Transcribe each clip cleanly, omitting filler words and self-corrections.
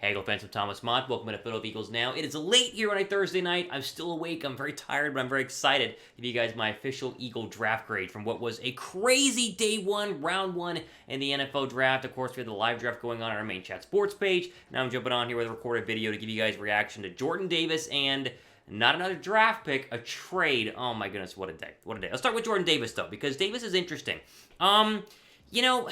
Hey, Eagle fans, I'm Thomas Mott. Welcome to Philadelphia Eagles Now. It is late here on a Thursday night. I'm still awake. I'm very tired, but I'm very excited to give you guys my official Eagle draft grade from what was a crazy day one, round one in the NFL draft. Of course, we had the live draft going on our main chat sports page. Now I'm jumping on here with a recorded video to give you guys a reaction to Jordan Davis and not another draft pick, a trade. Oh my goodness, what a day. What a day. I'll start with Jordan Davis, though, because Davis is interesting. You know,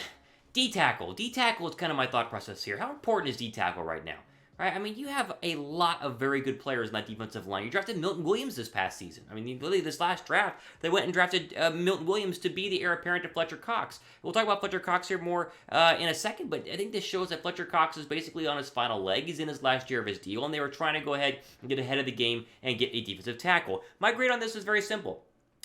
D-tackle. D-tackle is kind of my thought process here. How important is D-tackle right now? Right? I mean, you have a lot of very good players in that defensive line. You drafted Milton Williams this past season. I mean, literally this last draft, they went and drafted Milton Williams to be the heir apparent to Fletcher Cox. We'll talk about Fletcher Cox here more in a second, but I think this shows that Fletcher Cox is basically on his final leg. He's in his last year of his deal, and they were trying to go ahead and get ahead of the game and get a defensive tackle. My grade on this is very simple.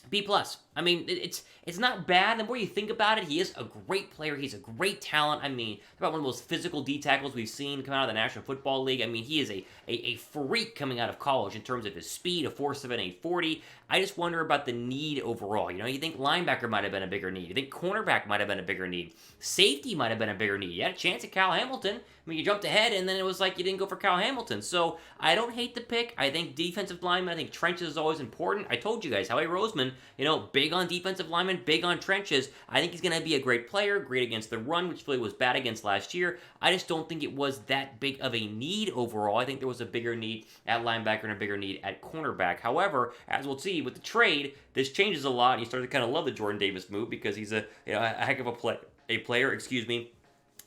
B+. I mean, it's not bad. The more you think about it, he is a great player. He's a great talent. I mean, about one of the most physical D tackles we've seen come out of the National Football League. I mean, he is a freak coming out of college in terms of his speed, a 4.7, 840. I just wonder about the need overall. You know, you think linebacker might have been a bigger need. You think cornerback might have been a bigger need. Safety might have been a bigger need. You had a chance at Kyle Hamilton. I mean, you jumped ahead, and then it was like you didn't go for Kyle Hamilton. So I don't hate the pick. I think defensive lineman, I think trenches is always important. I told you guys, Howie Roseman, you know, big on defensive linemen, big on trenches. I think he's going to be a great player, great against the run, which Philly was bad against last year. I just don't think it was that big of a need overall. I think there was a bigger need at linebacker and a bigger need at cornerback. However, as we'll see with the trade, this changes a lot, and you start to kind of love the Jordan Davis move because he's a heck of a player,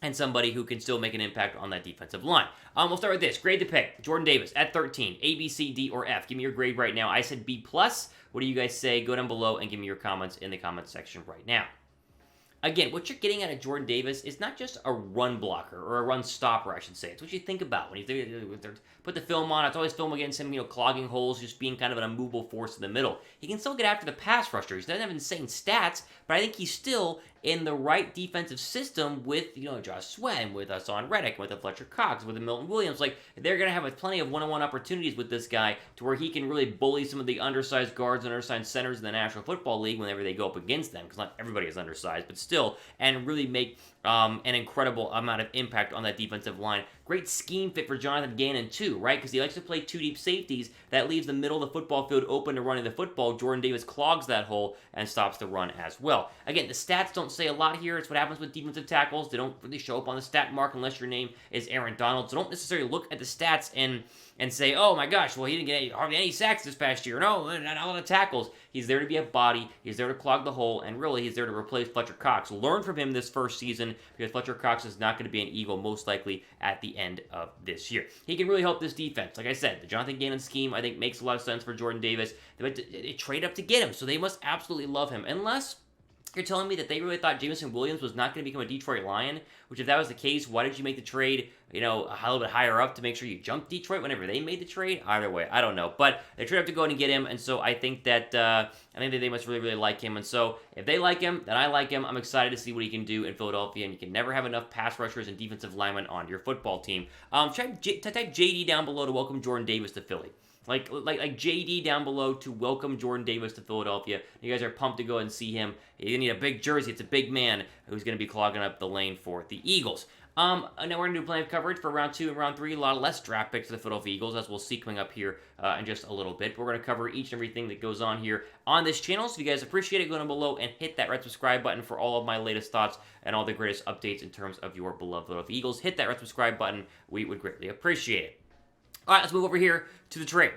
and somebody who can still make an impact on that defensive line. We'll start with this. Grade the pick. Jordan Davis at 13. A, B, C, D, or F. Give me your grade right now. I said B+. What do you guys say? Go down below and give me your comments in the comments section right now. Again, what you're getting out of Jordan Davis is not just a run blocker, or a run stopper, I should say. It's what you think about when you put the film on. It's always film against him, clogging holes, just being kind of an immovable force in the middle. He can still get after the pass rusher. He doesn't have insane stats, but I think he's still in the right defensive system with, Josh Sweat, with Hassan Reddick, with Fletcher Cox, with Milton Williams. Like, they're going to have plenty of one-on-one opportunities with this guy to where he can really bully some of the undersized guards and undersized centers in the National Football League whenever they go up against them, because not everybody is undersized, but still, and really make an incredible amount of impact on that defensive line. Great scheme fit for Jonathan Gannon, too, right? Because he likes to play two deep safeties. That leaves the middle of the football field open to running the football. Jordan Davis clogs that hole and stops the run as well. Again, the stats don't say a lot here. It's what happens with defensive tackles. They don't really show up on the stat mark unless your name is Aaron Donald. So don't necessarily look at the stats and say, oh my gosh, well, he didn't get hardly any sacks this past year. No, not all the tackles. He's there to be a body. He's there to clog the hole, and really, he's there to replace Fletcher Cox. Learn from him this first season, because Fletcher Cox is not going to be an Eagle, most likely, at the end of this year. He can really help this defense. Like I said, the Jonathan Gannon scheme, I think, makes a lot of sense for Jordan Davis. They trade up to get him, so they must absolutely love him. Unless you're telling me that they really thought Jameson Williams was not going to become a Detroit Lion, which if that was the case, why did you make the trade, a little bit higher up to make sure you jumped Detroit whenever they made the trade? Either way, I don't know. But they trade up to go and get him, and so I think that they must really, really like him. And so if they like him, then I like him. I'm excited to see what he can do in Philadelphia, and you can never have enough pass rushers and defensive linemen on your football team. Type JD down below to welcome Jordan Davis to Philly. Like JD down below to welcome Jordan Davis to Philadelphia. You guys are pumped to go and see him. You need a big jersey. It's a big man who's going to be clogging up the lane for the Eagles. Now we're going to do plenty of coverage for round 2 and round 3. A lot less draft picks for the Philadelphia Eagles, as we'll see coming up here in just a little bit. But we're going to cover each and everything that goes on here on this channel. So if you guys appreciate it, go down below and hit that red subscribe button for all of my latest thoughts and all the greatest updates in terms of your beloved Philadelphia Eagles. Hit that red subscribe button. We would greatly appreciate it. All right, let's move over here to the trade.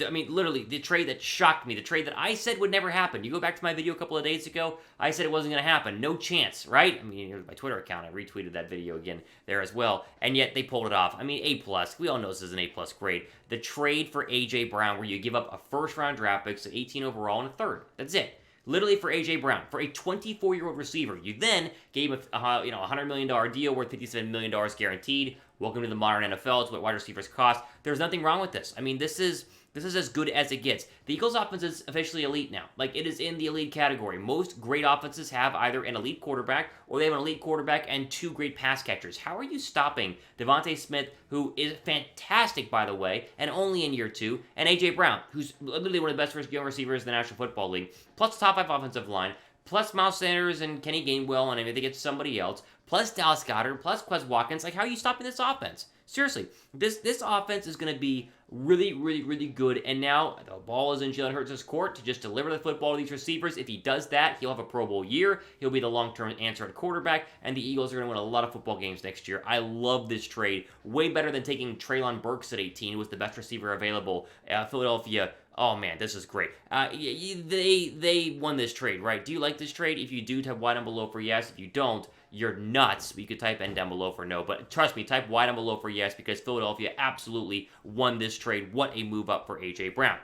I mean, literally, the trade that shocked me, the trade that I said would never happen. You go back to my video a couple of days ago, I said it wasn't going to happen. No chance, right? I mean, here's my Twitter account. I retweeted that video again there as well, and yet they pulled it off. I mean, A+. We all know this is an A+ grade. The trade for A.J. Brown, where you give up a first-round draft pick, so 18 overall, and a third. That's it. Literally for A.J. Brown, for a 24-year-old receiver. You then gave him a $100 million deal worth $57 million guaranteed. Welcome to the modern NFL. It's what wide receivers cost. There's nothing wrong with this. I mean, this is as good as it gets. The Eagles' offense is officially elite now. Like, it is in the elite category. Most great offenses have either an elite quarterback or they have an elite quarterback and 2 great pass catchers. How are you stopping Devontae Smith, who is fantastic, by the way, and only in year 2, and A.J. Brown, who's literally one of the best young receivers in the National Football League, plus the top 5 offensive line, plus Miles Sanders and Kenny Gainwell, and I think it's somebody else, plus Dallas Goedert, plus Quez Watkins? Like, how are you stopping this offense? Seriously, this offense is going to be really, really, really good. And now the ball is in Jalen Hurts' court to just deliver the football to these receivers. If he does that, he'll have a Pro Bowl year. He'll be the long-term answer at quarterback, and the Eagles are going to win a lot of football games next year. I love this trade. Way better than taking Treylon Burks at 18, who was the best receiver available. Philadelphia. Oh man, this is great. They won this trade, right? Do you like this trade? If you do, type Y down below for yes. If you don't, you're nuts. You could type N down below for no. But trust me, type Y down below for yes, because Philadelphia absolutely won this trade. What a move up for A.J. Brown.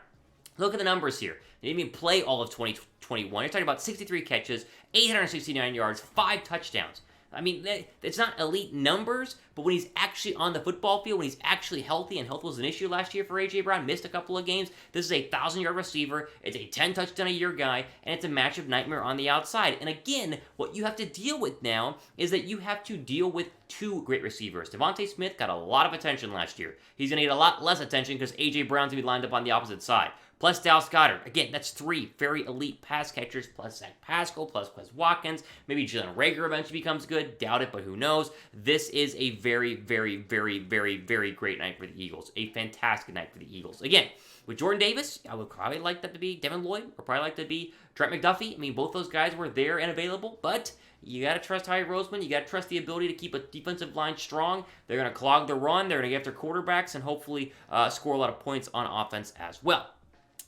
Look at the numbers here. They didn't even play all of 2021. You're talking about 63 catches, 869 yards, 5 touchdowns. I mean, it's not elite numbers, but when he's actually on the football field, when he's actually healthy, and health was an issue last year for A.J. Brown, missed a couple of games, this is a 1,000-yard receiver, it's a 10-touchdown-a-year guy, and it's a matchup nightmare on the outside. And again, what you have to deal with now is that you have to deal with 2 great receivers. Devontae Smith got a lot of attention last year. He's going to get a lot less attention because A.J. Brown's going to be lined up on the opposite side. Plus Dallas Goedert. Again, that's 3 very elite pass catchers, plus Zach Pascal, plus Quez Watkins. Maybe Jalen Reagor eventually becomes good. Doubt it, but who knows? This is a very, very, very, very, very great night for the Eagles. A fantastic night for the Eagles. Again, with Jordan Davis, I would probably like that to be Devin Lloyd, or probably like that to be Trent McDuffie. I mean, both those guys were there and available, but you got to trust Howie Roseman. You got to trust the ability to keep a defensive line strong. They're going to clog the run. They're going to get after quarterbacks and hopefully score a lot of points on offense as well.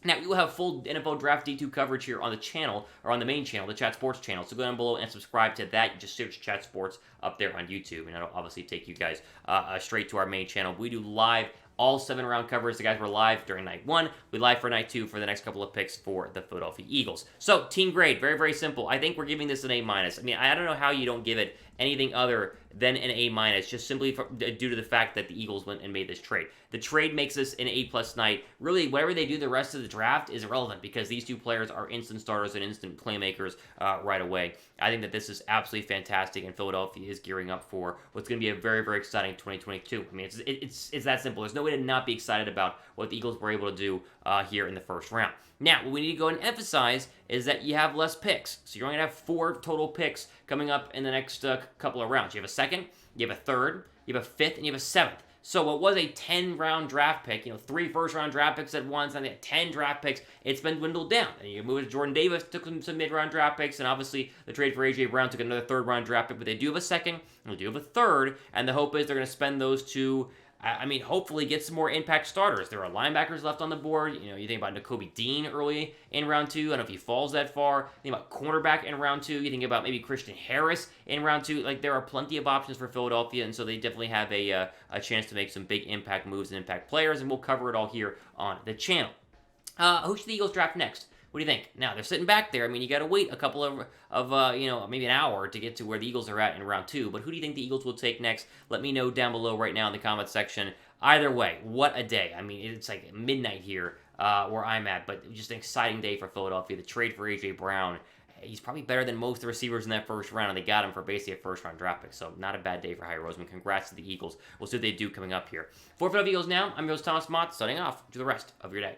Now, you will have full NFL Draft D2 coverage here on the channel, or on the main channel, the Chat Sports channel. So go down below and subscribe to that. You just search Chat Sports up there on YouTube, and that'll obviously take you guys straight to our main channel. We do live all 7-round coverage. The guys were live during night 1. We live for night 2 for the next couple of picks for the Philadelphia Eagles. So, team grade, very, very simple. I think we're giving this an A-. I mean, I don't know how you don't give it anything other than an A-, just simply due to the fact that the Eagles went and made this trade. The trade makes this an A+ night. Really, whatever they do the rest of the draft is irrelevant because these 2 players are instant starters and instant playmakers right away. I think that this is absolutely fantastic, and Philadelphia is gearing up for what's going to be a very, very exciting 2022. I mean, it's that simple. There's no way to not be excited about what the Eagles were able to do here in the first round. Now, what we need to go and emphasize is that you have less picks. So you're only going to have 4 total picks coming up in the next couple of rounds. You have a second, you have a third, you have a fifth, and you have a seventh. So what was a 10-round draft pick, 3 first-round draft picks at once, and then 10 draft picks, it's been dwindled down. And you move to Jordan Davis, took some mid-round draft picks, and obviously the trade for A.J. Brown took another 3rd-round draft pick, but they do have a second, and they do have a third, and the hope is they're going to spend those 2, I mean, hopefully get some more impact starters. There are linebackers left on the board. You think about Nakobe Dean early in round 2. I don't know if he falls that far. You think about cornerback in round 2. You think about maybe Christian Harris in round 2. Like, there are plenty of options for Philadelphia, and so they definitely have a chance to make some big impact moves and impact players, and we'll cover it all here on the channel. Who should the Eagles draft next? What do you think? Now, they're sitting back there. I mean, you got to wait a couple of maybe an hour to get to where the Eagles are at in round 2. But who do you think the Eagles will take next? Let me know down below right now in the comments section. Either way, what a day. I mean, it's like midnight here where I'm at, but just an exciting day for Philadelphia. The trade for A.J. Brown, he's probably better than most of the receivers in that first round, and they got him for basically a first-round draft pick. So not a bad day for Howie Roseman. Congrats to the Eagles. We'll see what they do coming up here. For Philadelphia Eagles now, I'm your host, Thomas Mott, signing off. Do the rest of your day.